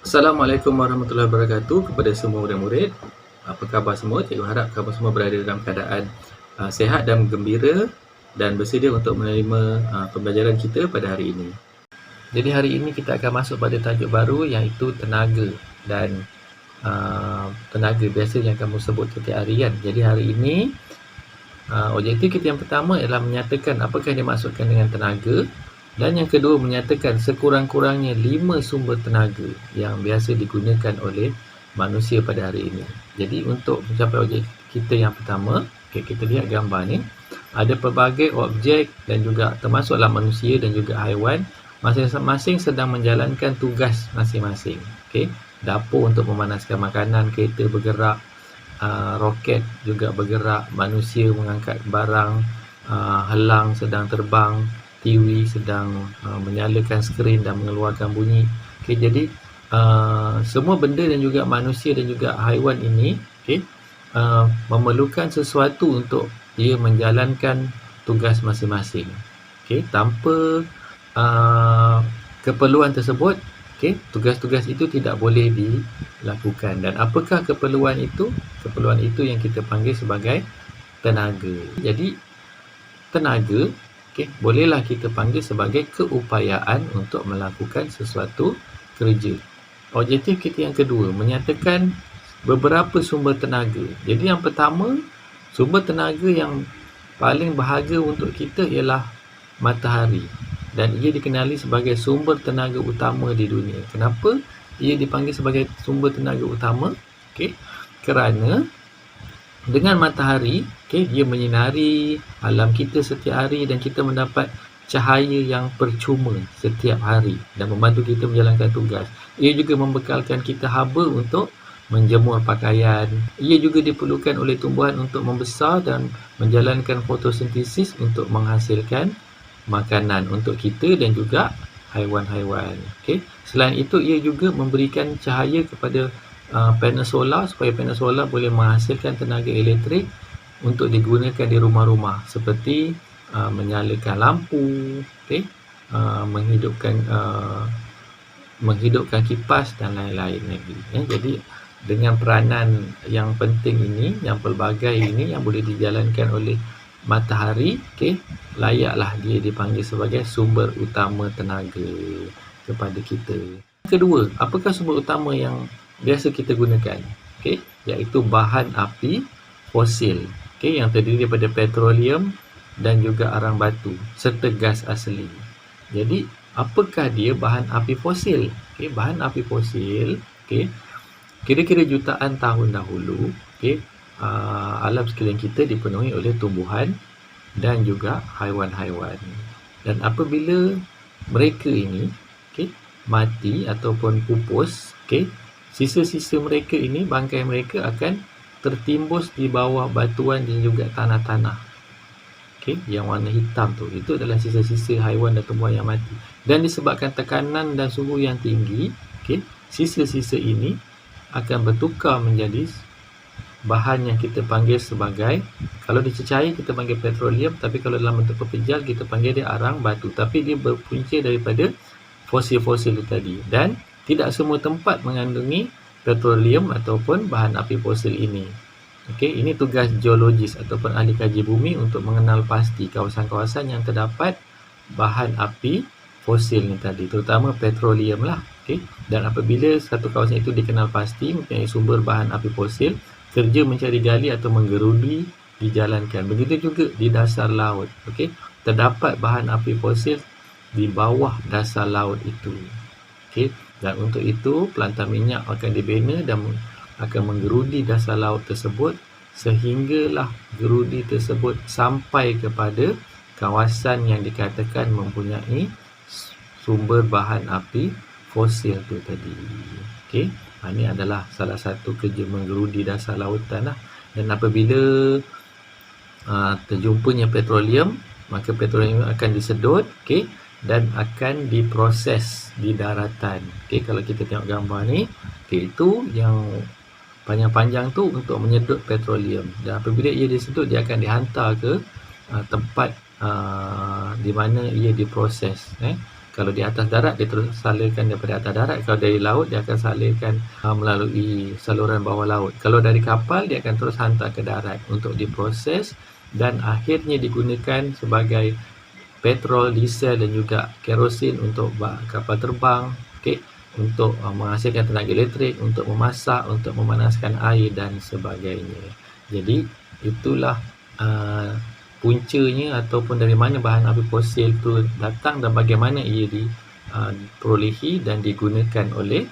Assalamualaikum warahmatullahi wabarakatuh kepada semua murid-murid. Apa khabar semua? Cikgu harap kamu semua berada dalam keadaan sihat dan gembira dan bersedia untuk menerima pembelajaran kita pada hari ini. Jadi hari ini kita akan masuk pada tajuk baru iaitu tenaga dan tenaga biasa yang kamu sebut setiap hari kan. Jadi hari ini objektif kita yang pertama ialah menyatakan apakah yang dimaksudkan dengan tenaga. Dan yang kedua, menyatakan sekurang-kurangnya 5 sumber tenaga yang biasa digunakan oleh manusia pada hari ini. Jadi untuk mencapai objek kita yang pertama, kita lihat gambar ni. Ada pelbagai objek dan juga termasuklah manusia dan juga haiwan masing-masing sedang menjalankan tugas masing-masing. Dapur untuk memanaskan makanan, kereta bergerak, roket juga bergerak, manusia mengangkat barang, helang sedang terbang, TV sedang menyalakan skrin dan mengeluarkan bunyi. Jadi semua benda dan juga manusia dan juga haiwan ini memerlukan sesuatu untuk dia menjalankan tugas masing-masing. Tanpa keperluan tersebut, tugas-tugas itu tidak boleh dilakukan. Dan apakah keperluan itu? Keperluan itu yang kita panggil sebagai tenaga. Jadi tenaga bolehlah kita panggil sebagai keupayaan untuk melakukan sesuatu kerja. Objektif kita yang kedua, menyatakan beberapa sumber tenaga. Jadi yang pertama, sumber tenaga yang paling berharga untuk kita ialah matahari. Dan ia dikenali sebagai sumber tenaga utama di dunia. Kenapa ia dipanggil sebagai sumber tenaga utama? Kerana dengan matahari, dia menyinari alam kita setiap hari dan kita mendapat cahaya yang percuma setiap hari dan membantu kita menjalankan tugas. Ia juga membekalkan kita haba untuk menjemur pakaian. Ia juga diperlukan oleh tumbuhan untuk membesar dan menjalankan fotosintesis untuk menghasilkan makanan untuk kita dan juga haiwan-haiwan. Selain itu, ia juga memberikan cahaya kepada panel solar supaya panel solar boleh menghasilkan tenaga elektrik untuk digunakan di rumah-rumah seperti menyalakan lampu, menghidupkan kipas dan lain-lain lagi. Jadi dengan peranan yang penting ini, yang pelbagai ini yang boleh dijalankan oleh matahari, layaklah dia dipanggil sebagai sumber utama tenaga kepada kita. Kedua, apakah sumber utama yang biasa kita gunakan? Iaitu bahan api fosil, yang terdiri daripada petroleum dan juga arang batu serta gas asli. Jadi apakah dia bahan api fosil? Bahan api fosil, kira-kira jutaan tahun dahulu, alam sekeliling kita dipenuhi oleh tumbuhan dan juga haiwan-haiwan. Dan apabila mereka ini mati ataupun pupus, sisa-sisa mereka ini, bangkai mereka akan tertimbus di bawah batuan dan juga tanah-tanah. Yang warna hitam tu, itu adalah sisa-sisa haiwan dan tumbuhan yang mati. Dan disebabkan tekanan dan suhu yang tinggi, sisa-sisa ini akan bertukar menjadi bahan yang kita panggil sebagai, kalau dicecair kita panggil petroleum, tapi kalau dalam bentuk pepejal kita panggil dia arang batu. Tapi dia berpunca daripada fosil-fosil itu tadi. Dan tidak semua tempat mengandungi petroleum ataupun bahan api fosil ini. Ini tugas geologis ataupun ahli kaji bumi untuk mengenal pasti kawasan-kawasan yang terdapat bahan api fosil ni tadi, terutama petroleum lah. Dan apabila satu kawasan itu dikenal pasti mempunyai sumber bahan api fosil, kerja mencari gali atau menggerudi dijalankan. Begitu juga di dasar laut. Terdapat bahan api fosil di bawah dasar laut itu. Dan untuk itu pelantar minyak akan dibina dan akan menggerudi dasar laut tersebut sehinggalah gerudi tersebut sampai kepada kawasan yang dikatakan mempunyai sumber bahan api fosil tu tadi. Ini adalah salah satu kerja menggerudi dasar lautan lah. Dan apabila terjumpanya petroleum, maka petroleum akan disedut, dan akan diproses di daratan. Kalau kita tengok gambar ni, itu yang panjang-panjang tu untuk menyedut petroleum. Dan apabila ia disedut, dia akan dihantar ke tempat di mana ia diproses. Kalau di atas darat, dia terus salurkan daripada atas darat. Kalau dari laut, dia akan salurkan melalui saluran bawah laut. Kalau dari kapal, dia akan terus hantar ke darat untuk diproses dan akhirnya digunakan sebagai petrol, diesel dan juga kerosin untuk kapal terbang, okay, untuk menghasilkan tenaga elektrik, untuk memasak, untuk memanaskan air dan sebagainya. Jadi itulah puncanya ataupun dari mana bahan api fosil itu datang dan bagaimana ia diperolehi dan digunakan oleh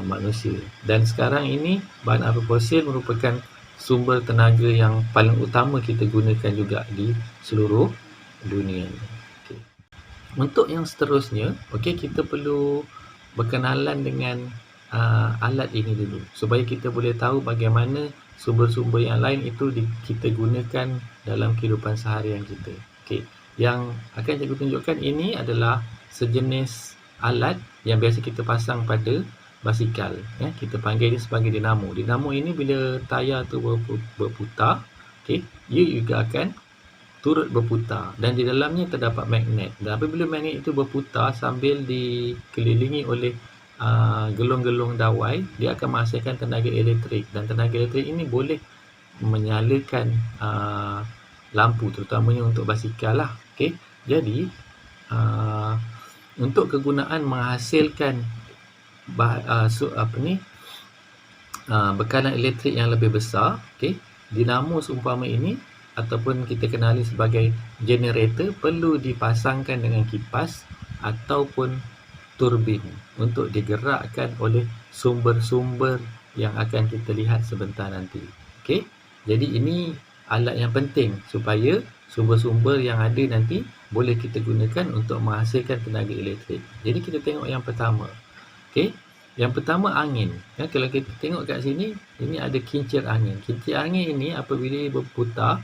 manusia. Dan sekarang ini bahan api fosil merupakan sumber tenaga yang paling utama kita gunakan juga di seluruh dunia. Okay. Untuk yang seterusnya, kita perlu berkenalan dengan alat ini dulu supaya kita boleh tahu bagaimana sumber-sumber yang lain itu kita gunakan dalam kehidupan seharian kita. Yang akan cikgu tunjukkan ini adalah sejenis alat yang biasa kita pasang pada basikal. Kita panggil dia sebagai dinamo. Dinamo ini bila tayar tu berputar, ia juga akan turut berputar dan di dalamnya terdapat magnet. Dan apabila magnet itu berputar sambil dikelilingi oleh gelung-gelung dawai, dia akan menghasilkan tenaga elektrik dan tenaga elektrik ini boleh menyalakan lampu terutamanya untuk basikal lah. Jadi untuk kegunaan menghasilkan bekalan elektrik yang lebih besar, dinamo seumpama ini ataupun kita kenali sebagai generator perlu dipasangkan dengan kipas ataupun turbin untuk digerakkan oleh sumber-sumber yang akan kita lihat sebentar nanti. Jadi ini alat yang penting supaya sumber-sumber yang ada nanti boleh kita gunakan untuk menghasilkan tenaga elektrik. Jadi kita tengok yang pertama. Yang pertama angin. Kalau kita tengok kat sini, ini ada kincir angin. Kincir angin ini apabila berputar,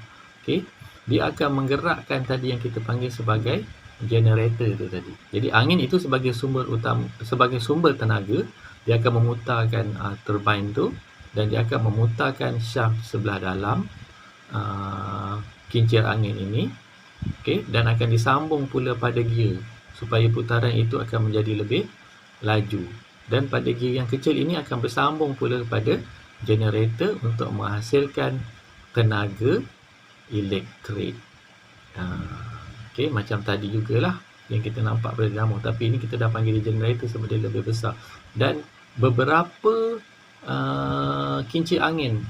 dia akan menggerakkan tadi yang kita panggil sebagai generator tu tadi. Jadi angin itu sebagai sumber utama, sebagai sumber tenaga, dia akan memutarkan turbine tu dan dia akan memutarkan shaft sebelah dalam kincir angin ini, dan akan disambung pula pada gear supaya putaran itu akan menjadi lebih laju. Dan pada gear yang kecil ini akan bersambung pula kepada generator untuk menghasilkan tenaga elektrik. Macam tadi jugalah yang kita nampak pada dinamo, tapi ini kita dah panggil generator sebab dia lebih besar. Dan beberapa kincir angin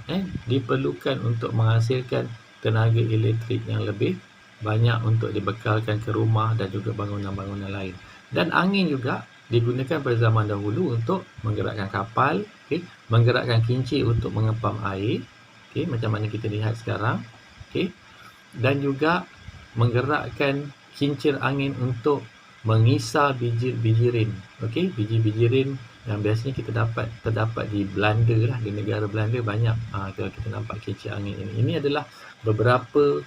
diperlukan untuk menghasilkan tenaga elektrik yang lebih banyak untuk dibekalkan ke rumah dan juga bangunan-bangunan lain. Dan angin juga digunakan pada zaman dahulu untuk menggerakkan kapal, menggerakkan kincir untuk mengepam air, macam mana kita lihat sekarang, dan juga menggerakkan kincir angin untuk mengisar biji-bijirin. Biji-bijirin yang biasanya kita terdapat di Belanda lah, di negara Belanda banyak kalau kita nampak kincir angin ini. Ini adalah beberapa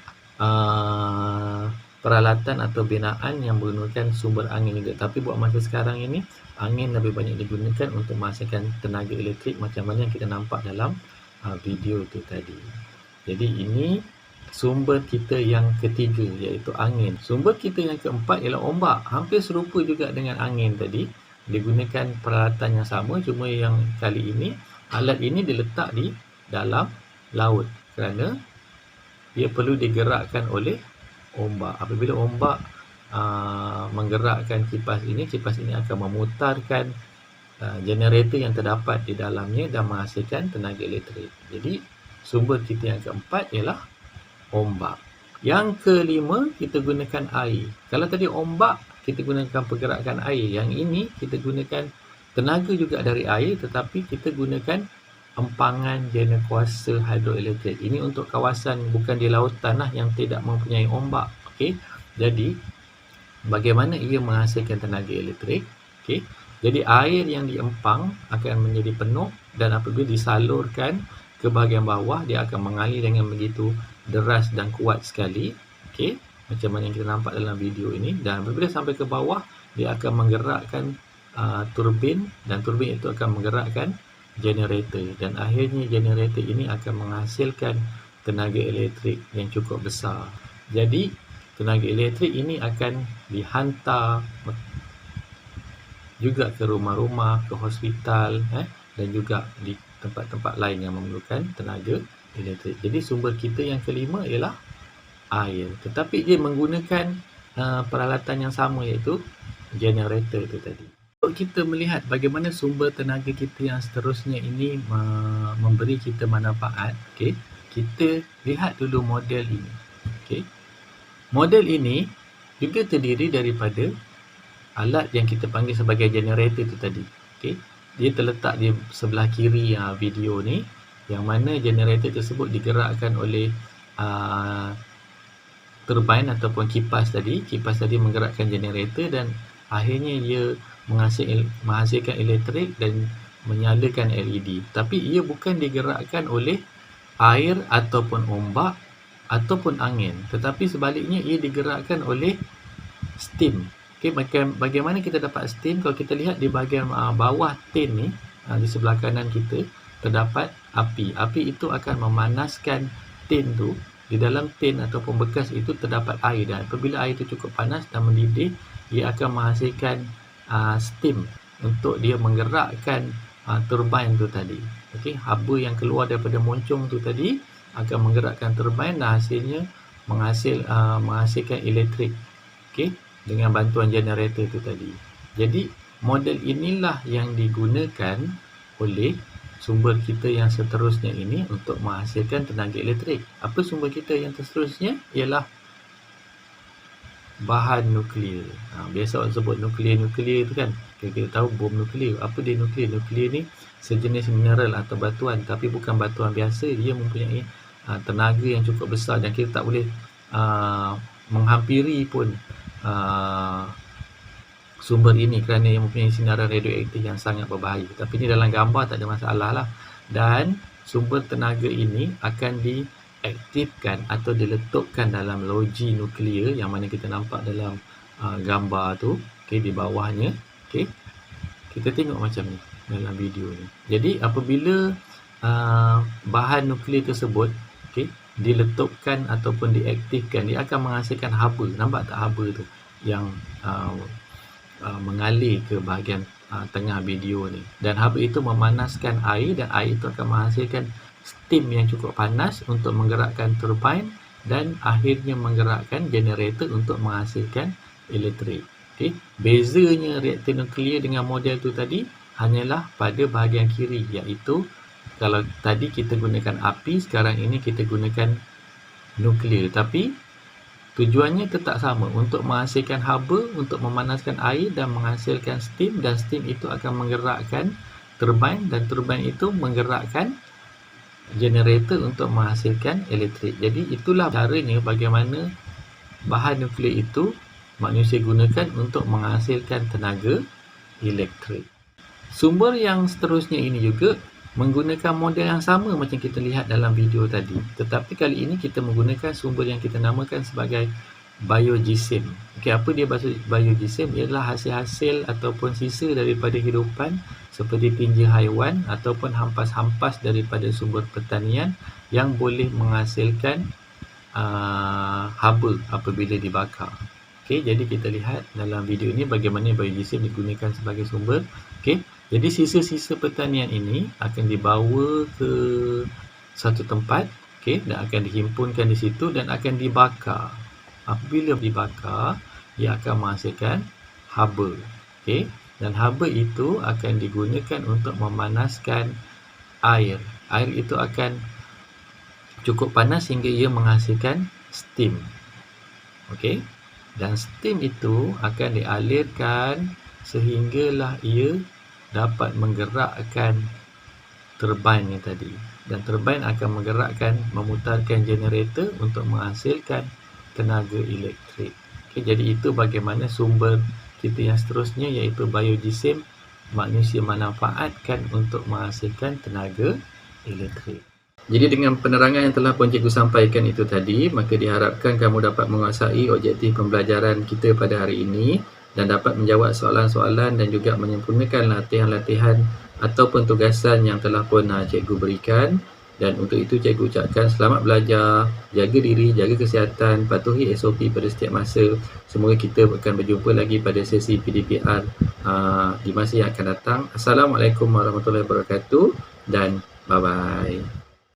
peralatan atau binaan yang menggunakan sumber angin juga. Tapi buat masa sekarang ini, angin lebih banyak digunakan untuk menghasilkan tenaga elektrik macam mana yang kita nampak dalam video tu tadi. Jadi ini sumber kita yang ketiga, iaitu angin. Sumber kita yang keempat ialah ombak. Hampir serupa juga dengan angin tadi. Digunakan peralatan yang sama, cuma yang kali ini alat ini diletak di dalam laut kerana dia perlu digerakkan oleh ombak. Apabila ombak menggerakkan kipas ini akan memutarkan generator yang terdapat di dalamnya dan menghasilkan tenaga elektrik. Jadi sumber kita yang keempat ialah ombak. Yang kelima, kita gunakan air. Kalau tadi ombak, kita gunakan pergerakan air. Yang ini kita gunakan tenaga juga dari air, tetapi kita gunakan empangan jana kuasa hidroelektrik. Ini untuk kawasan bukan di lautan lah, yang tidak mempunyai ombak. Jadi bagaimana ia menghasilkan tenaga elektrik? Jadi air yang diempang akan menjadi penuh dan apabila disalurkan ke bahagian bawah, dia akan mengalir dengan begitu deras dan kuat sekali. Macam mana yang kita nampak dalam video ini. Dan apabila sampai ke bawah, dia akan menggerakkan turbin dan turbin itu akan menggerakkan generator. Dan akhirnya generator ini akan menghasilkan tenaga elektrik yang cukup besar. Jadi tenaga elektrik ini akan dihantar juga ke rumah-rumah, ke hospital, dan juga di tempat-tempat lain yang memerlukan tenaga elektrik. Jadi sumber kita yang kelima ialah air, tetapi dia menggunakan peralatan yang sama, iaitu generator itu tadi. Kalau kita melihat bagaimana sumber tenaga kita yang seterusnya ini memberi kita manfaat, okey, kita lihat dulu model ini. Okey. Model ini juga terdiri daripada alat yang kita panggil sebagai generator itu tadi. Okey. Dia terletak di sebelah kiri video ni, yang mana generator tersebut digerakkan oleh turbin ataupun kipas tadi. Kipas tadi menggerakkan generator dan akhirnya ia menghasilkan elektrik dan menyalakan LED. Tapi ia bukan digerakkan oleh air ataupun ombak ataupun angin, tetapi sebaliknya ia digerakkan oleh steam. Okey, bagaimana kita dapat steam? Kalau kita lihat di bahagian bawah tin ni, di sebelah kanan kita terdapat api. Api itu akan memanaskan tin tu. Di dalam tin ataupun bekas itu terdapat air, dan apabila air itu cukup panas dan mendidih, ia akan menghasilkan steam untuk dia menggerakkan turbin tu tadi. Okey, haba yang keluar daripada moncong tu tadi akan menggerakkan turbin dan hasilnya menghasilkan elektrik. Okey, dengan bantuan generator tu tadi. Jadi model inilah yang digunakan oleh sumber kita yang seterusnya ini untuk menghasilkan tenaga elektrik. Apa sumber kita yang seterusnya? Ialah bahan nuklear. Biasa orang sebut nuklear tu kan. Kita tahu bom nuklear. Apa dia nuklear? Nuklear ni sejenis mineral atau batuan, tapi bukan batuan biasa. Dia mempunyai tenaga yang cukup besar dan kita tak boleh menghampiri pun sumber ini kerana ia mempunyai sinaran radioaktif yang sangat berbahaya. Tapi ni dalam gambar tak ada masalah lah. Dan sumber tenaga ini akan diaktifkan atau diletupkan dalam loji nuklear yang mana kita nampak dalam gambar tu. Okey, di bawahnya. Okey, kita tengok macam ni dalam video ni. Jadi apabila bahan nuklear tersebut diletupkan ataupun diaktifkan, dia akan menghasilkan haba. Nampak tak haba tu yang mengalir ke bahagian tengah video ni, dan haba itu memanaskan air, dan air itu akan menghasilkan steam yang cukup panas untuk menggerakkan turbin dan akhirnya menggerakkan generator untuk menghasilkan elektrik. Okey, bezanya reaktor nuklear dengan model tu tadi hanyalah pada bahagian kiri, iaitu kalau tadi kita gunakan api, sekarang ini kita gunakan nuklear, tapi tujuannya tetap sama, untuk menghasilkan haba, untuk memanaskan air dan menghasilkan steam, dan steam itu akan menggerakkan turbin dan turbin itu menggerakkan generator untuk menghasilkan elektrik. Jadi itulah caranya bagaimana bahan nuklear itu manusia gunakan untuk menghasilkan tenaga elektrik. Sumber yang seterusnya ini juga menggunakan model yang sama macam kita lihat dalam video tadi, tetapi kali ini kita menggunakan sumber yang kita namakan sebagai biogesim. Okey, apa dia biogesim? Ialah hasil-hasil ataupun sisa daripada hidupan seperti tinja haiwan ataupun hampas-hampas daripada sumber pertanian yang boleh menghasilkan haba apabila dibakar. Okey, jadi kita lihat dalam video ini bagaimana biogesim digunakan sebagai sumber. Okey, jadi sisa-sisa pertanian ini akan dibawa ke satu tempat, okey, dan akan dihimpunkan di situ dan akan dibakar. Apabila dibakar, ia akan menghasilkan haba. Okey, dan haba itu akan digunakan untuk memanaskan air. Air itu akan cukup panas sehingga ia menghasilkan steam. Okey, dan steam itu akan dialirkan sehinggalah ia dapat menggerakkan turbin ni tadi, dan turbin akan memutarkan generator untuk menghasilkan tenaga elektrik. Okay, jadi itu bagaimana sumber kita yang seterusnya, iaitu biogesim, manusia manfaatkan untuk menghasilkan tenaga elektrik. Jadi dengan penerangan yang telah Puan Cikgu sampaikan itu tadi, maka diharapkan kamu dapat menguasai objektif pembelajaran kita pada hari ini dan dapat menjawab soalan-soalan dan juga menyempurnakan latihan-latihan ataupun tugasan yang telah pun cikgu berikan. Dan untuk itu cikgu ucapkan selamat belajar, jaga diri, jaga kesihatan, patuhi SOP pada setiap masa. Semoga kita akan berjumpa lagi pada sesi PDPR di masa yang akan datang. Assalamualaikum warahmatullahi wabarakatuh dan bye-bye.